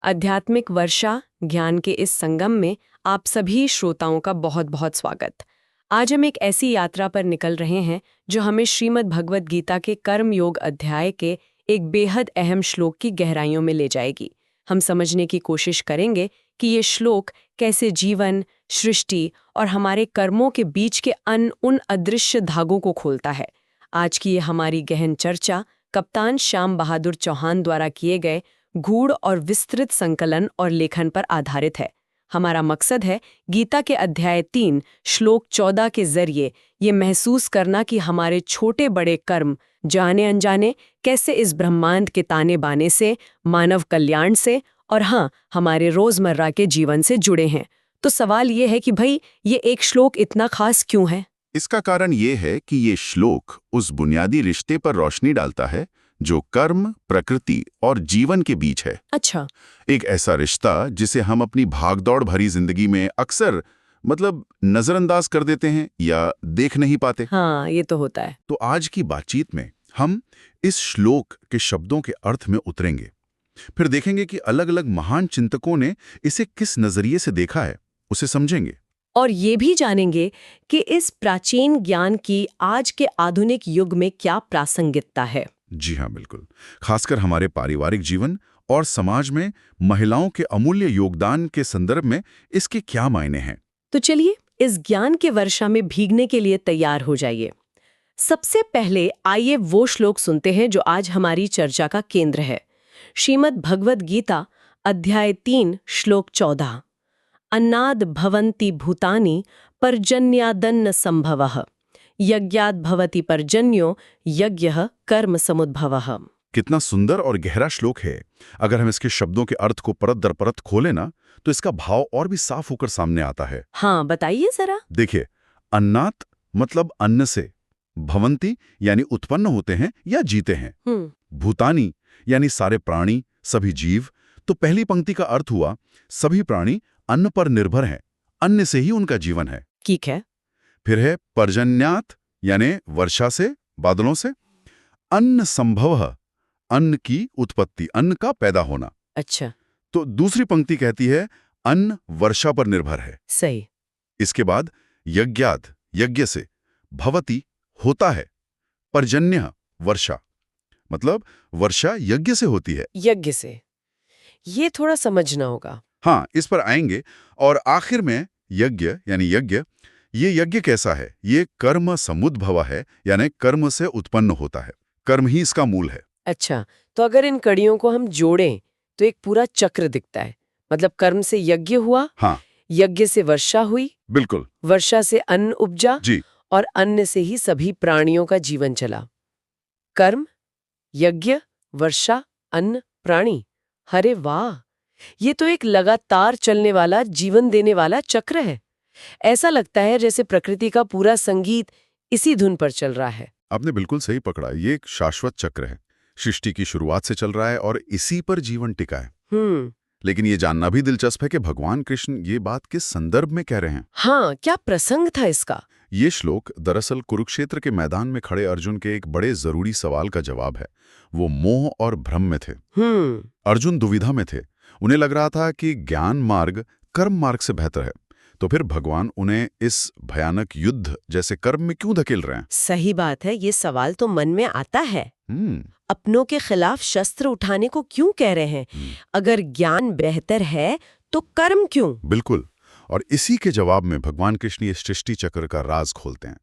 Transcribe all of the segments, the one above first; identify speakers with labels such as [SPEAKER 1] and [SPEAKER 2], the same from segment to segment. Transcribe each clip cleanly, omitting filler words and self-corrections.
[SPEAKER 1] आध्यात्मिक वर्षा ज्ञान के इस संगम में आप सभी श्रोताओं का बहुत बहुत स्वागत। आज हम एक ऐसी यात्रा पर निकल रहे हैं जो हमें श्रीमद् भगवद गीता के कर्म योग अध्याय के एक बेहद अहम श्लोक की गहराइयों में ले जाएगी। हम समझने की कोशिश करेंगे कि ये श्लोक कैसे जीवन, सृष्टि और हमारे कर्मों के बीच के उन अदृश्य धागों को खोलता है। आज की ये हमारी गहन चर्चा कप्तान श्याम बहादुर चौहान द्वारा किए गए गूढ़ और विस्तृत संकलन और लेखन पर आधारित है। हमारा मकसद है गीता के अध्याय 3 श्लोक 14 के जरिए ये महसूस करना कि हमारे छोटे बड़े कर्म जाने अनजाने कैसे इस ब्रह्मांड के ताने बाने से, मानव कल्याण से और हाँ, हमारे रोजमर्रा के जीवन से जुड़े हैं। तो सवाल ये है कि भाई ये एक श्लोक इतना खास क्यों है?
[SPEAKER 2] इसका कारण ये है कि ये श्लोक उस बुनियादी रिश्ते पर रोशनी डालता है जो कर्म, प्रकृति और जीवन के बीच है।
[SPEAKER 1] अच्छा।
[SPEAKER 2] एक ऐसा रिश्ता जिसे हम अपनी भागदौड़ भरी जिंदगी में अक्सर नजरअंदाज कर देते हैं या देख नहीं पाते।
[SPEAKER 1] हाँ, ये तो होता है।
[SPEAKER 2] तो आज की बातचीत में हम इस श्लोक के शब्दों के अर्थ में उतरेंगे, फिर देखेंगे कि अलग अलग महान चिंतकों ने इसे किस नजरिए से देखा है, उसे समझेंगे
[SPEAKER 1] और ये भी जानेंगे कि इस प्राचीन ज्ञान की आज के आधुनिक युग में क्या प्रासंगिकता है।
[SPEAKER 2] जी हाँ, बिल्कुल। खासकर हमारे पारिवारिक जीवन और समाज में महिलाओं के अमूल्य योगदान के संदर्भ में इसके क्या मायने हैं।
[SPEAKER 1] तो चलिए इस ज्ञान के वर्षा में भीगने के लिए तैयार हो जाइए। सबसे पहले आइए वो श्लोक सुनते हैं जो आज हमारी चर्चा का केंद्र है। श्रीमद् भगवद गीता अध्याय 3 श्लोक 14। अन्नाद भवन्ति भूतानि पर्जन्यादन्न संभवः यज्ञाद भवति पर्जन्यो यज्ञः कर्म समुद्भवः।
[SPEAKER 2] कितना सुंदर और गहरा श्लोक है। अगर हम इसके शब्दों के अर्थ को परत दर परत खोलें ना, तो इसका भाव और भी साफ होकर सामने आता है।
[SPEAKER 1] हाँ, बताइए जरा।
[SPEAKER 2] देखिए, अन्नात मतलब अन्न से, भवंती यानी उत्पन्न होते हैं या जीते हैं, भूतानी यानी सारे प्राणी, सभी जीव। तो पहली पंक्ति का अर्थ हुआ सभी प्राणी अन्न पर निर्भर हैं, अन्न से ही उनका जीवन है।
[SPEAKER 1] ठीक है।
[SPEAKER 2] फिर है पर्जन्यात यानी वर्षा से, बादलों से, अन्न संभव अन्न की उत्पत्ति, अन्न का पैदा होना।
[SPEAKER 1] अच्छा।
[SPEAKER 2] तो दूसरी पंक्ति कहती है अन्न वर्षा पर निर्भर है।
[SPEAKER 1] सही।
[SPEAKER 2] इसके बाद यज्ञात यज्ञ से, भवति होता है, पर्जन्य वर्षा मतलब वर्षा यज्ञ से होती है।
[SPEAKER 1] यज्ञ से, ये थोड़ा समझना होगा।
[SPEAKER 2] हाँ, इस पर आएंगे। और आखिर में यज्ञ यानी यज्ञ, ये यज्ञ कैसा है? ये कर्म समुद्भव है, यानी कर्म से उत्पन्न होता है, कर्म ही इसका मूल है।
[SPEAKER 1] अच्छा, तो अगर इन कड़ियों को हम जोड़ें तो एक पूरा चक्र दिखता है। मतलब कर्म से यज्ञ हुआ,
[SPEAKER 2] हाँ,
[SPEAKER 1] यज्ञ से वर्षा हुई,
[SPEAKER 2] बिल्कुल,
[SPEAKER 1] वर्षा से अन्न उपजा
[SPEAKER 2] जी,
[SPEAKER 1] और अन्न से ही सभी प्राणियों का जीवन चला। कर्म, यज्ञ, वर्षा, अन्न, प्राणी। अरे वाह, ये तो एक लगातार चलने वाला, जीवन देने वाला चक्र है। ऐसा लगता है जैसे प्रकृति का पूरा संगीत इसी धुन पर चल रहा है।
[SPEAKER 2] आपने बिल्कुल सही पकड़ा। ये एक शाश्वत चक्र है, सृष्टि की शुरुआत से चल रहा है और इसी पर जीवन टिका है। लेकिन ये जानना भी दिलचस्प है कि भगवान कृष्ण ये बात किस संदर्भ में कह रहे हैं।
[SPEAKER 1] हाँ, क्या प्रसंग था इसका?
[SPEAKER 2] ये श्लोक दरअसल कुरुक्षेत्र के मैदान में खड़े अर्जुन के एक बड़े जरूरी सवाल का जवाब है। वो मोह और भ्रम में थे। अर्जुन दुविधा में थे। उन्हें लग रहा था कि ज्ञान मार्ग कर्म मार्ग से बेहतर है। तो फिर भगवान उन्हें इस भयानक युद्ध जैसे कर्म में क्यों धकेल रहे हैं?
[SPEAKER 1] सही बात है, ये सवाल तो मन में आता है। अपनों के खिलाफ शस्त्र उठाने को क्यों कह रहे हैं? अगर ज्ञान बेहतर है तो कर्म क्यों?
[SPEAKER 2] बिल्कुल। और इसी के जवाब में भगवान कृष्ण ये सृष्टि चक्र का राज खोलते हैं।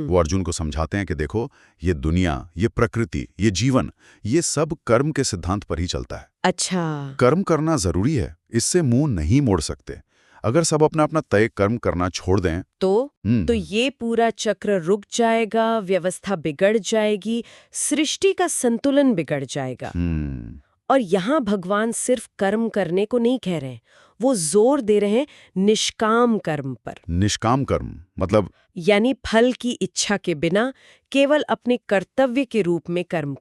[SPEAKER 2] वो अर्जुन को समझाते हैं कि देखो, ये दुनिया, ये प्रकृति, ये जीवन, ये सब कर्म के सिद्धांत पर ही चलता है।
[SPEAKER 1] अच्छा।
[SPEAKER 2] कर्म करना जरूरी है, इससे मुंह नहीं मोड़ सकते। अगर सब अपना अपना तय कर्म करना छोड़ दें
[SPEAKER 1] तो ये पूरा चक्र रुक जाएगा, व्यवस्था बिगड़ जाएगी, सृष्टि का संतुलन बिगड़ जाएगा। और यहाँ भगवान सिर्फ कर्म करने को नहीं कह रहे, वो जोर दे रहे हैं निष्काम कर्म पर।
[SPEAKER 2] निष्काम कर्म मतलब?
[SPEAKER 1] यानी फल की इच्छा के बिना केवल अपने कर्तव्य के रूप में कर्म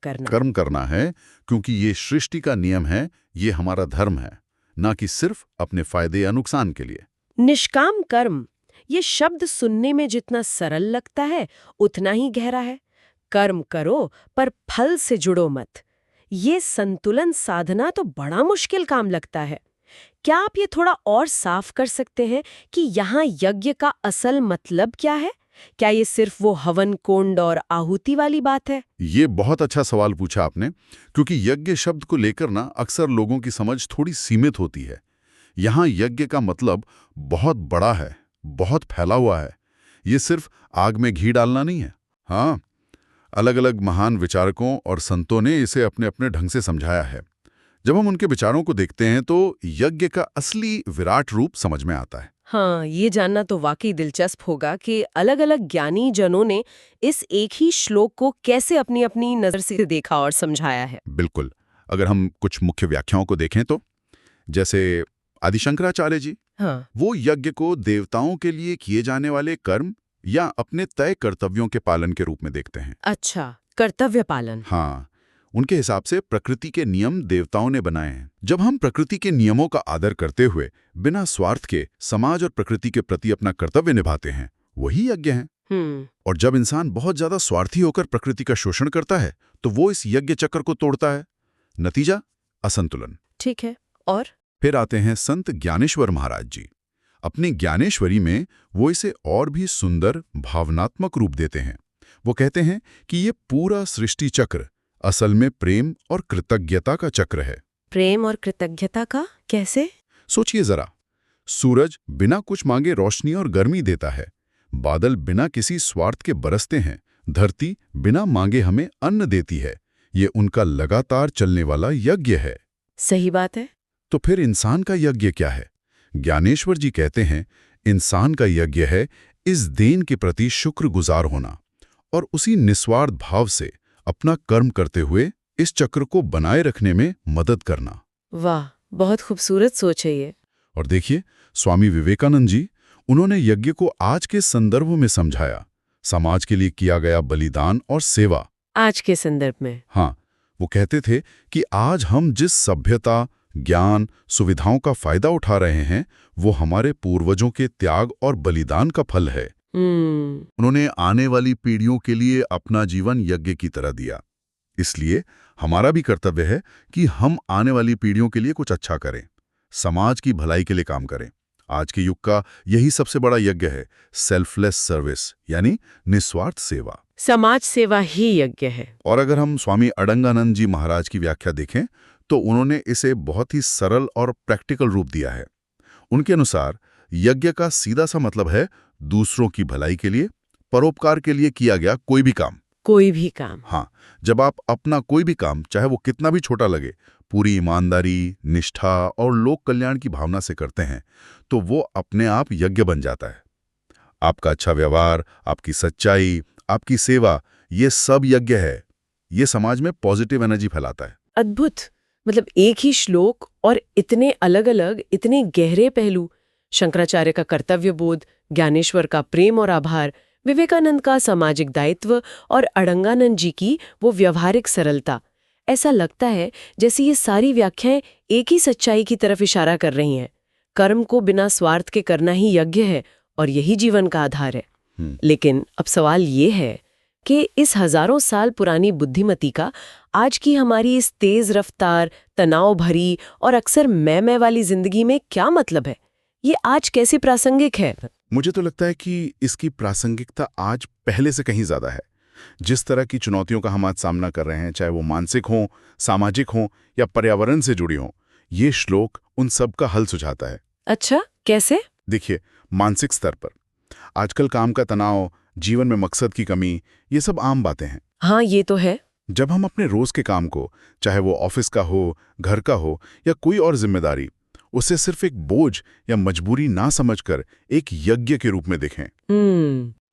[SPEAKER 1] करना
[SPEAKER 2] है, क्योंकि ये सृष्टि का नियम है, ये हमारा धर्म है, ना कि सिर्फ अपने फायदे या नुकसान के लिए।
[SPEAKER 1] निष्काम कर्म, ये शब्द सुनने में जितना सरल लगता है उतना ही गहरा है। कर्म करो पर फल से जुड़ो मत। ये संतुलन साधना तो बड़ा मुश्किल काम लगता है। क्या आप ये थोड़ा और साफ कर सकते हैं कि यहाँ यज्ञ का असल मतलब क्या है? क्या ये सिर्फ वो हवन कुंड और आहुति वाली बात है?
[SPEAKER 2] ये बहुत अच्छा सवाल पूछा आपने, क्योंकि यज्ञ शब्द को लेकर ना अक्सर लोगों की समझ थोड़ी सीमित होती है। यहाँ यज्ञ का मतलब बहुत बड़ा है, बहुत फैला हुआ है। ये सिर्फ आग में घी डालना नहीं है। हाँ, अलग अलग महान विचारकों और संतों ने इसे अपने अपने ढंग से समझाया है। जब हम उनके विचारों को देखते हैं तो यज्ञ का असली विराट रूप समझ में आता है।
[SPEAKER 1] हाँ, ये जानना तो वाकई दिलचस्प होगा कि अलग-अलग ज्ञानी जनों ने इस एक ही श्लोक को कैसे अपनी अपनी नजर से देखा और समझाया है।
[SPEAKER 2] बिल्कुल। अगर हम कुछ मुख्य व्याख्याओं को देखें तो जैसे आदि शंकराचार्य जी,
[SPEAKER 1] हाँ,
[SPEAKER 2] वो यज्ञ को देवताओं के लिए किए जाने वाले कर्म या अपने तय कर्तव्यों के पालन के रूप में देखते हैं।
[SPEAKER 1] अच्छा, कर्तव्य पालन।
[SPEAKER 2] हाँ, उनके हिसाब से प्रकृति के नियम देवताओं ने बनाए हैं। जब हम प्रकृति के नियमों का आदर करते हुए बिना स्वार्थ के समाज और प्रकृति के प्रति अपना कर्तव्य निभाते हैं, वही यज्ञ है। और जब इंसान बहुत ज्यादा स्वार्थी होकर प्रकृति का शोषण करता है तो वो इस यज्ञ चक्र को तोड़ता है। नतीजा असंतुलन।
[SPEAKER 1] ठीक है। और
[SPEAKER 2] फिर आते हैं संत ज्ञानेश्वर महाराज जी। अपनी ज्ञानेश्वरी में वो इसे और भी सुंदर भावनात्मक रूप देते हैं। वो कहते हैं कि ये पूरा सृष्टि चक्र असल में प्रेम और कृतज्ञता का चक्र है।
[SPEAKER 1] प्रेम और कृतज्ञता का कैसे?
[SPEAKER 2] सोचिए जरा, सूरज बिना कुछ मांगे रोशनी और गर्मी देता है, बादल बिना किसी स्वार्थ के बरसते हैं, धरती बिना मांगे हमें अन्न देती है। ये उनका लगातार चलने वाला यज्ञ है।
[SPEAKER 1] सही बात है।
[SPEAKER 2] तो फिर इंसान का यज्ञ क्या है? ज्ञानेश्वर जी कहते हैं, इंसान का यज्ञ है इस देन के प्रति शुक्रगुजार होना और उसी निस्वार्थ भाव से अपना कर्म करते हुए इस चक्र को बनाए रखने में मदद करना।
[SPEAKER 1] वाह, बहुत खूबसूरत सोच है ये।
[SPEAKER 2] और देखिए, स्वामी विवेकानंद जी, उन्होंने यज्ञ को आज के संदर्भ में समझाया, समाज के लिए किया गया बलिदान और सेवा।
[SPEAKER 1] आज के संदर्भ में?
[SPEAKER 2] हाँ, वो कहते थे कि आज हम जिस सभ्यता, ज्ञान, सुविधाओं का फायदा उठा रहे हैं, वो हमारे पूर्वजों के त्याग और बलिदान का फल है। उन्होंने आने वाली पीढ़ियों के लिए अपना जीवन यज्ञ की तरह दिया। इसलिए हमारा भी कर्तव्य है कि हम आने वाली पीढ़ियों के लिए कुछ अच्छा करें, समाज की भलाई के लिए काम करें। आज के युग का यही सबसे बड़ा यज्ञ है, सेल्फलेस सर्विस, यानी निस्वार्थ सेवा।
[SPEAKER 1] समाज सेवा ही यज्ञ है।
[SPEAKER 2] और अगर हम स्वामी अडंगानंद जी महाराज की व्याख्या देखें तो उन्होंने इसे बहुत ही सरल और प्रैक्टिकल रूप दिया है। उनके अनुसार यज्ञ का सीधा सा मतलब है दूसरों की भलाई के लिए, परोपकार के लिए किया गया कोई भी काम।
[SPEAKER 1] कोई भी काम।
[SPEAKER 2] हाँ, जब आप अपना कोई भी काम, चाहे वो कितना भी छोटा लगे, पूरी ईमानदारी, निष्ठा और लोक कल्याण की भावना से करते हैं, तो वो अपने आप यज्ञ बन जाता है। आपका अच्छा व्यवहार, आपकी सच्चाई, आपकी सेवा, ये सब यज्ञ है। ये समाज में पॉजिटिव एनर्जी फैलाता है।
[SPEAKER 1] अद्भुत। मतलब एक ही श्लोक और इतने अलग अलग, इतने गहरे पहलू। शंकराचार्य का कर्तव्य बोध, ज्ञानेश्वर का प्रेम और आभार, विवेकानंद का सामाजिक दायित्व और अडंगानंद जी की वो व्यवहारिक सरलता। ऐसा लगता है जैसे ये सारी व्याख्याएं एक ही सच्चाई की तरफ इशारा कर रही हैं। कर्म को बिना स्वार्थ के करना ही यज्ञ है और यही जीवन का आधार है। लेकिन अब सवाल ये है कि इस हजारों साल पुरानी बुद्धिमती का आज की हमारी इस तेज रफ्तार, तनाव भरी और अक्सर मैं वाली जिंदगी में क्या मतलब है? ये आज कैसे प्रासंगिक है?
[SPEAKER 2] मुझे तो लगता है कि इसकी प्रासंगिकता आज पहले से कहीं ज्यादा है। जिस तरह की चुनौतियों का हम आज सामना कर रहे हैं, चाहे वो मानसिक हों, सामाजिक हों या पर्यावरण से जुड़ी हों, ये श्लोक उन सब का हल सुझाता है।
[SPEAKER 1] अच्छा, कैसे?
[SPEAKER 2] देखिए, मानसिक स्तर पर आजकल काम का तनाव, जीवन में मकसद की कमी, ये सब आम बातें हैं।
[SPEAKER 1] हाँ, ये तो है।
[SPEAKER 2] जब हम अपने रोज के काम को, चाहे वो ऑफिस का हो, घर का हो या कोई और जिम्मेदारी, उसे सिर्फ एक बोझ या मजबूरी ना समझकर एक यज्ञ के रूप में देखें,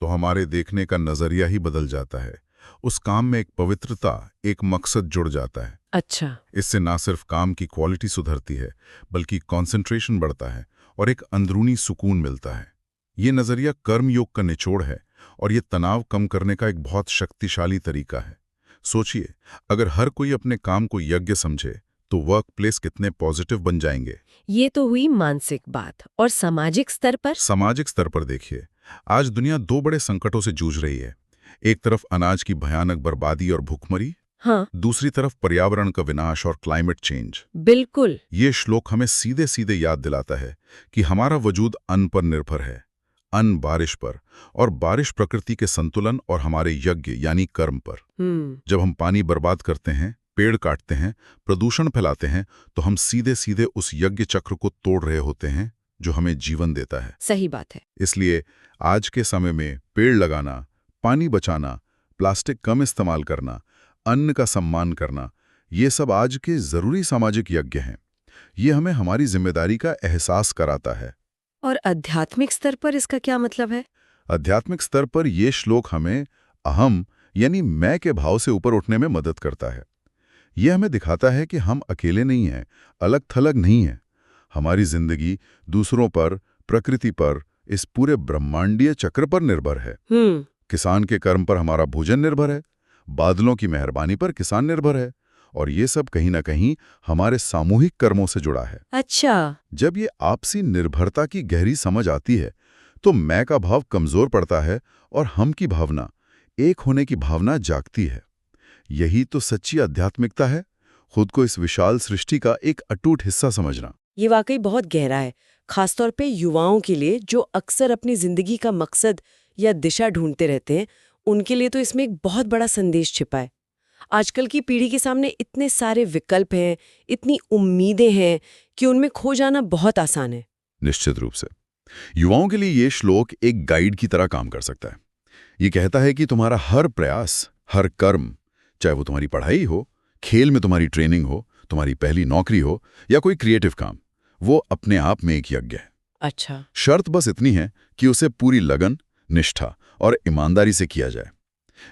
[SPEAKER 2] तो हमारे देखने का नजरिया ही बदल जाता है। उस काम में एक पवित्रता, एक मकसद जुड़ जाता है।
[SPEAKER 1] अच्छा।
[SPEAKER 2] इससे ना सिर्फ काम की क्वालिटी सुधरती है, बल्कि कंसंट्रेशन बढ़ता है और एक अंदरूनी सुकून मिलता है। ये नजरिया कर्मयोग का निचोड़ है और ये तनाव कम करने का एक बहुत शक्तिशाली तरीका है। सोचिए, अगर हर कोई अपने काम को यज्ञ समझे तो वर्क प्लेस कितने पॉजिटिव बन जाएंगे।
[SPEAKER 1] ये तो हुई मानसिक बात। और सामाजिक स्तर पर?
[SPEAKER 2] सामाजिक स्तर पर देखिए, आज दुनिया दो बड़े संकटों से जूझ रही है। एक तरफ अनाज की भयानक बर्बादी और भूखमरी,
[SPEAKER 1] हाँ,
[SPEAKER 2] दूसरी तरफ पर्यावरण का विनाश और क्लाइमेट चेंज।
[SPEAKER 1] बिल्कुल।
[SPEAKER 2] ये श्लोक हमें सीधे सीधे याद दिलाता है कि हमारा वजूद अन्न पर निर्भर है, अन्न बारिश पर, और बारिश प्रकृति के संतुलन और हमारे यज्ञ यानी कर्म पर। जब हम पानी बर्बाद करते हैं, पेड़ काटते हैं, प्रदूषण फैलाते हैं, तो हम सीधे सीधे उस यज्ञ चक्र को तोड़ रहे होते हैं जो हमें जीवन देता है।
[SPEAKER 1] सही बात है।
[SPEAKER 2] इसलिए आज के समय में पेड़ लगाना, पानी बचाना, प्लास्टिक कम इस्तेमाल करना, अन्न का सम्मान करना, ये सब आज के जरूरी सामाजिक यज्ञ हैं। ये हमें हमारी जिम्मेदारी का एहसास कराता है।
[SPEAKER 1] और आध्यात्मिक स्तर पर इसका क्या मतलब है?
[SPEAKER 2] आध्यात्मिक स्तर पर ये श्लोक हमें अहम यानी मैं के भाव से ऊपर उठने में मदद करता है। ये हमें दिखाता है कि हम अकेले नहीं हैं, अलग थलग नहीं हैं। हमारी जिंदगी दूसरों पर, प्रकृति पर, इस पूरे ब्रह्मांडीय चक्र पर निर्भर है। किसान के कर्म पर हमारा भोजन निर्भर है, बादलों की मेहरबानी पर किसान निर्भर है, और ये सब कहीं ना कहीं हमारे सामूहिक कर्मों से जुड़ा है।
[SPEAKER 1] अच्छा।
[SPEAKER 2] जब ये आपसी निर्भरता की गहरी समझ आती है तो मैं का भाव कमजोर पड़ता है और हम की भावना, एक होने की भावना जागती है। यही तो सच्ची आध्यात्मिकता है, खुद को इस विशाल सृष्टि का एक अटूट हिस्सा समझना।
[SPEAKER 1] ये वाकई बहुत गहरा है, खासतौर पे युवाओं के लिए जो अक्सर अपनी जिंदगी का मकसद या दिशा ढूंढते रहते हैं। उनके लिए तो इसमें एक बहुत बड़ा संदेश छिपा है। आजकल की पीढ़ी के सामने इतने सारे विकल्प हैं, इतनी उम्मीदें हैं कि उनमें खो जाना बहुत आसान है।
[SPEAKER 2] निश्चित रूप से युवाओं के लिए ये श्लोक एक गाइड की तरह काम कर सकता है। ये कहता है कि तुम्हारा हर प्रयास, हर कर्म, चाहे वो तुम्हारी पढ़ाई हो, खेल में तुम्हारी ट्रेनिंग हो, तुम्हारी पहली नौकरी हो या कोई क्रिएटिव काम, वो अपने आप में एक यज्ञ है।
[SPEAKER 1] अच्छा।
[SPEAKER 2] शर्त बस इतनी है कि उसे पूरी लगन, निष्ठा और ईमानदारी से किया जाए।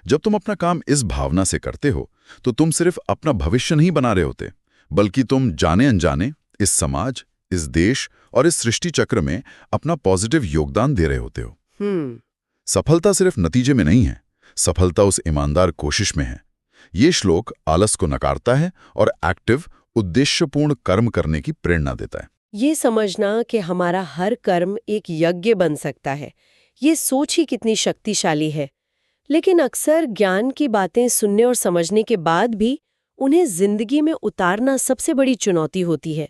[SPEAKER 2] जब तुम अपना काम इस भावना से करते हो तो तुम सिर्फ अपना भविष्य नहीं बना रहे होते, बल्कि तुम जाने अनजाने इस समाज, इस देश और इस सृष्टि चक्र में अपना पॉजिटिव योगदान दे रहे होते हो। सफलता सिर्फ नतीजे में नहीं है, सफलता उस ईमानदार कोशिश में है। ये श्लोक आलस को नकारता है और एक्टिव, उद्देश्यपूर्ण कर्म करने की प्रेरणा देता है।
[SPEAKER 1] ये समझना कि हमारा हर कर्म एक यज्ञ बन सकता है, ये सोच ही कितनी शक्तिशाली है। लेकिन अक्सर ज्ञान की बातें सुनने और समझने के बाद भी उन्हें जिंदगी में उतारना सबसे बड़ी चुनौती होती है।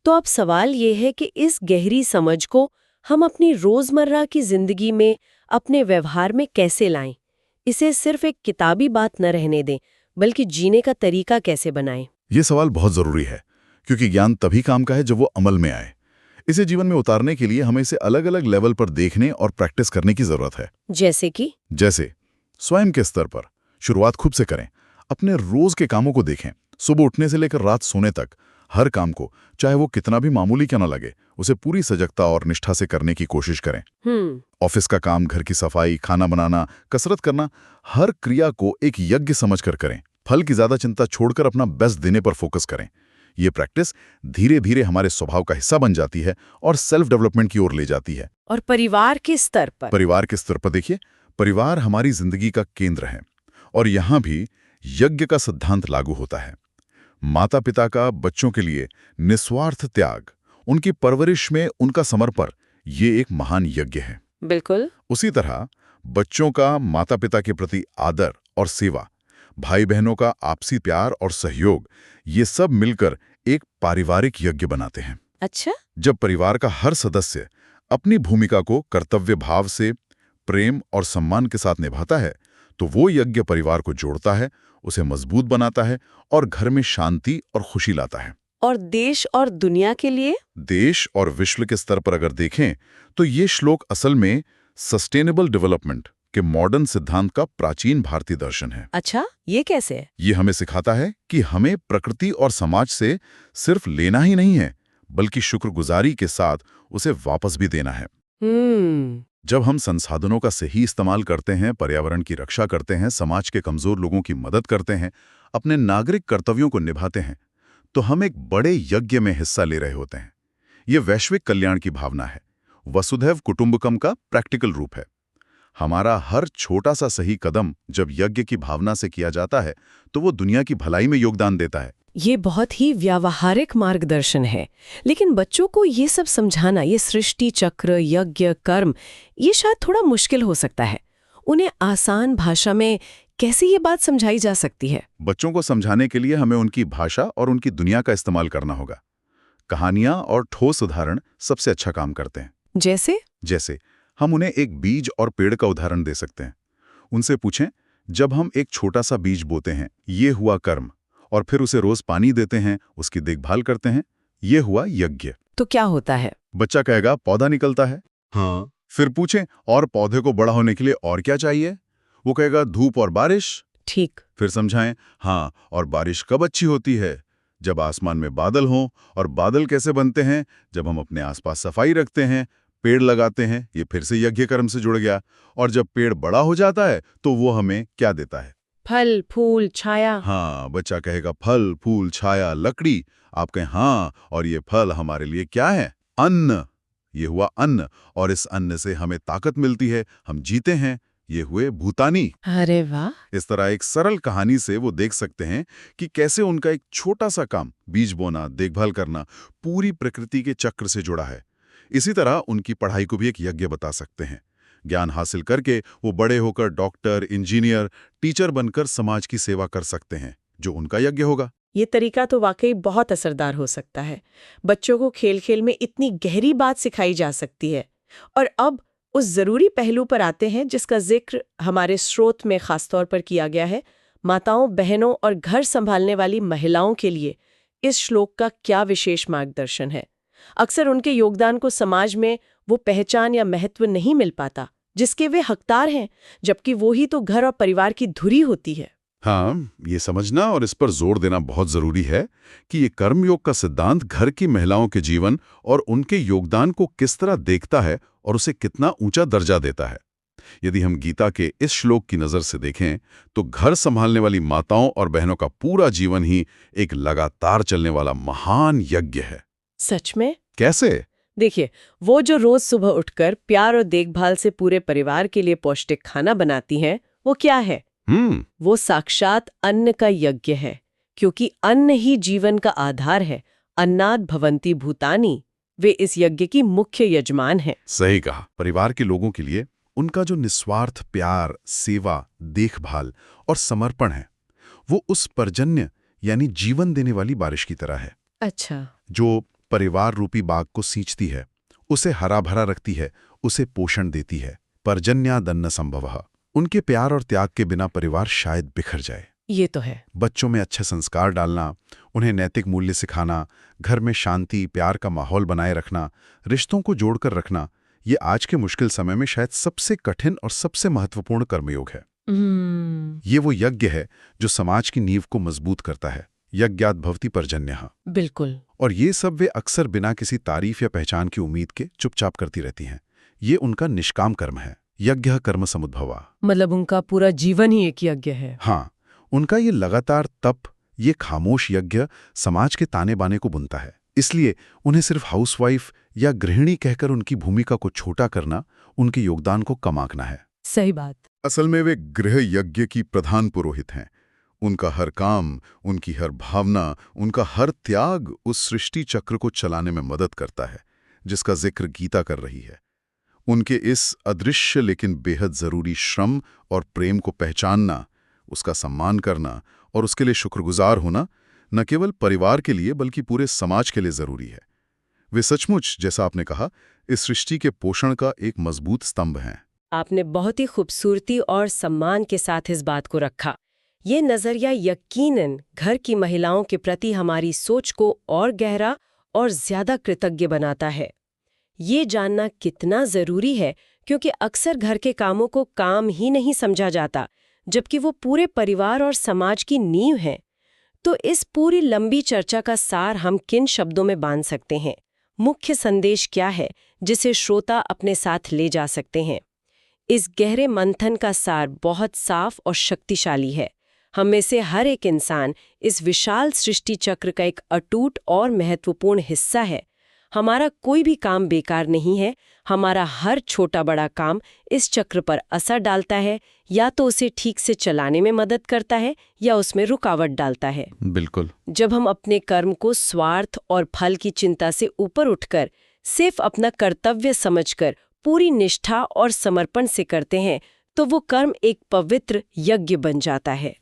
[SPEAKER 1] तो अब सवाल ये है कि इस गहरी समझ को हम अपनी रोजमर्रा की जिंदगी में, अपने व्यवहार में कैसे लाएं? इसे सिर्फ एक किताबी बात न रहने दें, बल्कि जीने का तरीका कैसे बनाएं?
[SPEAKER 2] ये सवाल बहुत जरूरी है, क्योंकि ज्ञान तभी काम का है जब वो अमल में आए। इसे जीवन में उतारने के लिए हमें इसे अलग अलग लेवल पर देखने और प्रैक्टिस करने की जरूरत है।
[SPEAKER 1] जैसे
[SPEAKER 2] स्वयं के स्तर पर शुरुआत खुद से करें। अपने रोज के कामों को देखें, सुबह उठने से लेकर रात सोने तक हर काम को, चाहे वो कितना भी मामूली क्यों न लगे, उसे पूरी सजगता और निष्ठा से करने की कोशिश करें। ऑफिस का काम, घर की सफाई, खाना बनाना, कसरत करना, हर क्रिया को एक यज्ञ समझकर करें। फल की ज्यादा चिंता छोड़कर अपना बेस्ट देने पर फोकस करें। ये प्रैक्टिस धीरे धीरे हमारे स्वभाव का हिस्सा बन जाती है और सेल्फ डेवलपमेंट की ओर ले जाती है।
[SPEAKER 1] और परिवार के स्तर पर
[SPEAKER 2] देखिए, परिवार हमारी जिंदगी का केंद्र है और यहाँ भी यज्ञ का सिद्धांत लागू होता है। माता पिता का बच्चों के लिए निस्वार्थ त्याग, उनकी परवरिश में उनका समर्पण, ये एक महान यज्ञ है।
[SPEAKER 1] बिल्कुल।
[SPEAKER 2] उसी तरह बच्चों का माता पिता के प्रति आदर और सेवा, भाई बहनों का आपसी प्यार और सहयोग, ये सब मिलकर एक पारिवारिक यज्ञ बनाते हैं।
[SPEAKER 1] अच्छा।
[SPEAKER 2] जब परिवार का हर सदस्य अपनी भूमिका को कर्तव्य भाव से, प्रेम और सम्मान के साथ निभाता है, तो वो यज्ञ परिवार को जोड़ता है, उसे मजबूत बनाता है और घर में शांति और खुशी लाता है।
[SPEAKER 1] और देश और दुनिया के लिए?
[SPEAKER 2] देश और विश्व के स्तर पर अगर देखें तो ये श्लोक असल में सस्टेनेबल डेवलपमेंट के मॉडर्न सिद्धांत का प्राचीन भारतीय दर्शन है।
[SPEAKER 1] अच्छा, ये कैसे?
[SPEAKER 2] ये हमें सिखाता है कि हमें प्रकृति और समाज से सिर्फ लेना ही नहीं है, बल्कि शुक्रगुजारी के साथ उसे वापस भी देना है। जब हम संसाधनों का सही इस्तेमाल करते हैं, पर्यावरण की रक्षा करते हैं, समाज के कमजोर लोगों की मदद करते हैं, अपने नागरिक कर्तव्यों को निभाते हैं, तो हम एक बड़े यज्ञ में हिस्सा ले रहे होते हैं। ये वैश्विक कल्याण की भावना है, वसुधैव कुटुंबकम का प्रैक्टिकल रूप है। हमारा हर छोटा सा सही कदम जब यज्ञ की भावना से किया जाता है तो वो दुनिया की भलाई में योगदान देता है।
[SPEAKER 1] ये बहुत ही व्यावहारिक मार्गदर्शन है, लेकिन बच्चों को ये सब समझाना, ये सृष्टि चक्र, यज्ञ, कर्म, ये शायद थोड़ा मुश्किल हो सकता है। उन्हें आसान भाषा में कैसे ये बात समझाई जा सकती है?
[SPEAKER 2] बच्चों को समझाने के लिए हमें उनकी भाषा और उनकी दुनिया का इस्तेमाल करना होगा। कहानियां और ठोस उदाहरण सबसे अच्छा काम करते हैं। जैसे हम उन्हें एक बीज और पेड़ का उदाहरण दे सकते हैं। उनसे पूछें, जब हम एक छोटा सा बीज बोते हैं, ये हुआ कर्म, और फिर उसे रोज पानी देते हैं, उसकी देखभाल करते हैं, ये हुआ यज्ञ।
[SPEAKER 1] तो क्या होता है?
[SPEAKER 2] बच्चा कहेगा पौधा निकलता है। हाँ। फिर पूछें, और पौधे को बड़ा होने के लिए और क्या चाहिए? वो कहेगा धूप और बारिश।
[SPEAKER 1] ठीक।
[SPEAKER 2] फिर समझाएं, हाँ, और बारिश कब अच्छी होती है? जब आसमान में बादल हों। और बादल कैसे बनते हैं? जब हम अपने आसपास सफाई रखते हैं, पेड़ लगाते हैं। ये फिर से यज्ञ कर्म से जुड़ गया। और जब पेड़ बड़ा हो जाता है तो वो हमें क्या देता है?
[SPEAKER 1] फल, फूल, छाया।
[SPEAKER 2] हाँ, बच्चा कहेगा फल, फूल, छाया, लकड़ी। आप कहें हाँ, और ये फल हमारे लिए क्या है? अन्न। ये हुआ अन्न, और इस अन्न से हमें ताकत मिलती है, हम जीते हैं। ये हुए भूतानी।
[SPEAKER 1] अरे वाह!
[SPEAKER 2] इस तरह एक सरल कहानी से वो देख सकते हैं कि कैसे उनका एक छोटा सा काम, बीज बोना, देखभाल करना, पूरी प्रकृति के चक्र से जुड़ा है। इसी तरह उनकी पढ़ाई को भी एक यज्ञ बता सकते हैं। ज्ञान हासिल करके वो बड़े होकर डॉक्टर, इंजीनियर, टीचर बनकर समाज की सेवा कर सकते हैं, जो उनका यज्ञ होगा।
[SPEAKER 1] ये तरीका तो वाकई बहुत असरदार हो सकता है। बच्चों को खेल-खेल में इतनी गहरी बात सिखाई जा सकती है। और अब उस जरूरी पहलू पर आते हैं जिसका जिक्र हमारे स्रोत में खासतौर पर किया गया है। माताओं, बहनों और घर संभालने वाली महिलाओं के लिए इस श्लोक का क्या विशेष मार्गदर्शन है? अक्सर उनके योगदान को समाज में वो पहचान या महत्व नहीं मिल पाता जिसके वे हकदार हैं, जबकि वो ही तो घर और परिवार की धुरी होती है।
[SPEAKER 2] हाँ, ये समझना और इस पर जोर देना बहुत जरूरी है कि ये कर्मयोग का सिद्धांत घर की महिलाओं के जीवन और उनके योगदान को किस तरह देखता है और उसे कितना ऊंचा दर्जा देता है। यदि हम गीता के इस श्लोक की नजर से देखें तो घर संभालने वाली माताओं और बहनों का पूरा जीवन ही एक लगातार चलने वाला महान यज्ञ है।
[SPEAKER 1] सच में?
[SPEAKER 2] कैसे?
[SPEAKER 1] देखिए, वो जो रोज सुबह उठकर प्यार और देखभाल से पूरे परिवार के लिए पौष्टिक खाना बनाती हैं, वो क्या है? वो साक्षात अन्न का यज्ञ है, क्योंकि अन्न ही जीवन का आधार है। अन्नाद भवन्ति भूतानि। वे इस यज्ञ की मुख्य यजमान हैं।
[SPEAKER 2] सही कहा। परिवार के लोगों के लिए उनका जो निस्वार्थ प्यार, सेवा, देखभाल और समर्पण है, वो उस पर्जन्य यानी जीवन देने वाली बारिश की तरह है।
[SPEAKER 1] अच्छा।
[SPEAKER 2] जो परिवार रूपी बाग को सींचती है, उसे हरा भरा रखती है, उसे पोषण देती है। पर्जन्यादन्न संभवः। उनके प्यार और त्याग के बिना परिवार शायद बिखर जाए।
[SPEAKER 1] ये तो है।
[SPEAKER 2] बच्चों में अच्छे संस्कार डालना, उन्हें नैतिक मूल्य सिखाना, घर में शांति, प्यार का माहौल बनाए रखना, रिश्तों को जोड़कर रखना, ये आज के मुश्किल समय में शायद सबसे कठिन और सबसे महत्वपूर्ण कर्मयोग है। ये वो यज्ञ है जो समाज की नींव को मजबूत करता है। यज्ञात भवति पर्जन्यः।
[SPEAKER 1] बिल्कुल।
[SPEAKER 2] और ये सब वे अक्सर बिना किसी तारीफ या पहचान की उम्मीद के चुपचाप करती रहती हैं। ये उनका निष्काम कर्म है। यज्ञ कर्म समुद्भवा।
[SPEAKER 1] मतलब उनका पूरा जीवन ही एक यज्ञ है।
[SPEAKER 2] हाँ, उनका ये लगातार तप, ये खामोश यज्ञ समाज के ताने बाने को बुनता है। इसलिए उन्हें सिर्फ हाउसवाइफ या गृहिणी कहकर उनकी भूमिका को छोटा करना, उनके योगदान को कम आंकना है।
[SPEAKER 1] सही बात।
[SPEAKER 2] असल में वे गृह यज्ञ की प्रधान पुरोहित हैं। उनका हर काम, उनकी हर भावना, उनका हर त्याग उस सृष्टि चक्र को चलाने में मदद करता है, जिसका जिक्र गीता कर रही है। उनके इस अदृश्य लेकिन बेहद जरूरी श्रम और प्रेम को पहचानना, उसका सम्मान करना और उसके लिए शुक्रगुजार होना न केवल परिवार के लिए बल्कि पूरे समाज के लिए जरूरी है। वे सचमुच, जैसा आपने कहा, इस सृष्टि के पोषण का एक मजबूत स्तंभ हैं।
[SPEAKER 1] आपने बहुत ही खूबसूरती और सम्मान के साथ इस बात को रखा। ये नजरिया यकीनन घर की महिलाओं के प्रति हमारी सोच को और गहरा और ज्यादा कृतज्ञ बनाता है। ये जानना कितना जरूरी है, क्योंकि अक्सर घर के कामों को काम ही नहीं समझा जाता, जबकि वो पूरे परिवार और समाज की नींव है। तो इस पूरी लंबी चर्चा का सार हम किन शब्दों में बांध सकते हैं? मुख्य संदेश क्या है जिसे श्रोता अपने साथ ले जा सकते हैं? इस गहरे मंथन का सार बहुत साफ और शक्तिशाली है। हम में से हर एक इंसान इस विशाल सृष्टि चक्र का एक अटूट और महत्वपूर्ण हिस्सा है। हमारा कोई भी काम बेकार नहीं है। हमारा हर छोटा बड़ा काम इस चक्र पर असर डालता है, या तो उसे ठीक से चलाने में मदद करता है या उसमें रुकावट डालता है।
[SPEAKER 2] बिल्कुल।
[SPEAKER 1] जब हम अपने कर्म को स्वार्थ और फल की चिंता से ऊपर उठकर सिर्फ अपना कर्तव्य समझकर पूरी निष्ठा और समर्पण से करते हैं, तो वो कर्म एक पवित्र यज्ञ बन जाता है।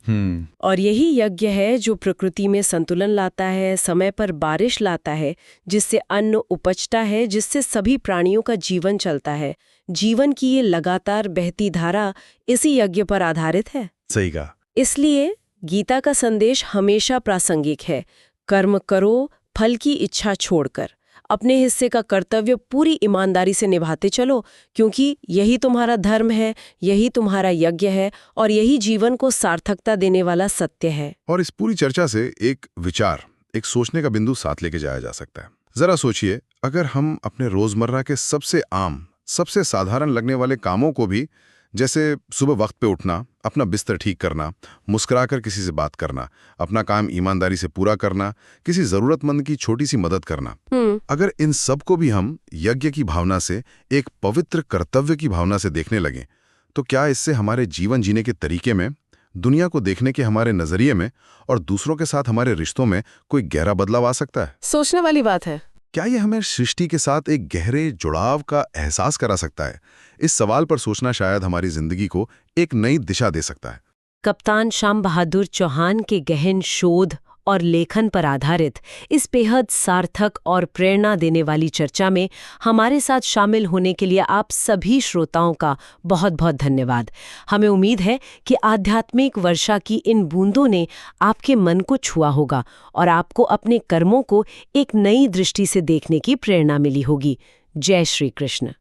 [SPEAKER 1] और यही यज्ञ है जो प्रकृति में संतुलन लाता है, समय पर बारिश लाता है, जिससे अन्न उपजता है, जिससे सभी प्राणियों का जीवन चलता है। जीवन की ये लगातार बहती धारा इसी यज्ञ पर आधारित है।
[SPEAKER 3] सही कहा।
[SPEAKER 1] इसलिए गीता का संदेश हमेशा प्रासंगिक है। कर्म करो, फल की इच्छा छोड़कर अपने हिस्से का कर्तव्य पूरी ईमानदारी से निभाते चलो, क्योंकि यही तुम्हारा धर्म है, यही तुम्हारा यज्ञ है और यही जीवन को सार्थकता देने वाला सत्य है।
[SPEAKER 3] और इस पूरी चर्चा से एक विचार, एक सोचने का बिंदु साथ लेके जाया जा सकता है। जरा सोचिए, अगर हम अपने रोजमर्रा के सबसे आम, सबसे साधारण लगने वाले कामों को भी, जैसे सुबह वक्त पे उठना, अपना बिस्तर ठीक करना, मुस्कुराकर किसी से बात करना, अपना काम ईमानदारी से पूरा करना, किसी जरूरतमंद की छोटी सी मदद करना, अगर इन सब को भी हम यज्ञ की भावना से, एक पवित्र कर्तव्य की भावना से देखने लगें, तो क्या इससे हमारे जीवन जीने के तरीके में, दुनिया को देखने के हमारे नजरिए में और दूसरों के साथ हमारे रिश्तों में कोई गहरा बदलाव आ सकता है?
[SPEAKER 1] सोचने वाली बात है।
[SPEAKER 3] क्या ये हमें सृष्टि के साथ एक गहरे जुड़ाव का एहसास करा सकता है? इस सवाल पर सोचना शायद हमारी जिंदगी को एक नई दिशा दे सकता है।
[SPEAKER 1] कप्तान श्याम बहादुर चौहान के गहन शोध और लेखन पर आधारित इस बेहद सार्थक और प्रेरणा देने वाली चर्चा में हमारे साथ शामिल होने के लिए आप सभी श्रोताओं का बहुत बहुत धन्यवाद। हमें उम्मीद है कि आध्यात्मिक वर्षा की इन बूंदों ने आपके मन को छुआ होगा और आपको अपने कर्मों को एक नई दृष्टि से देखने की प्रेरणा मिली होगी। जय श्री कृष्ण।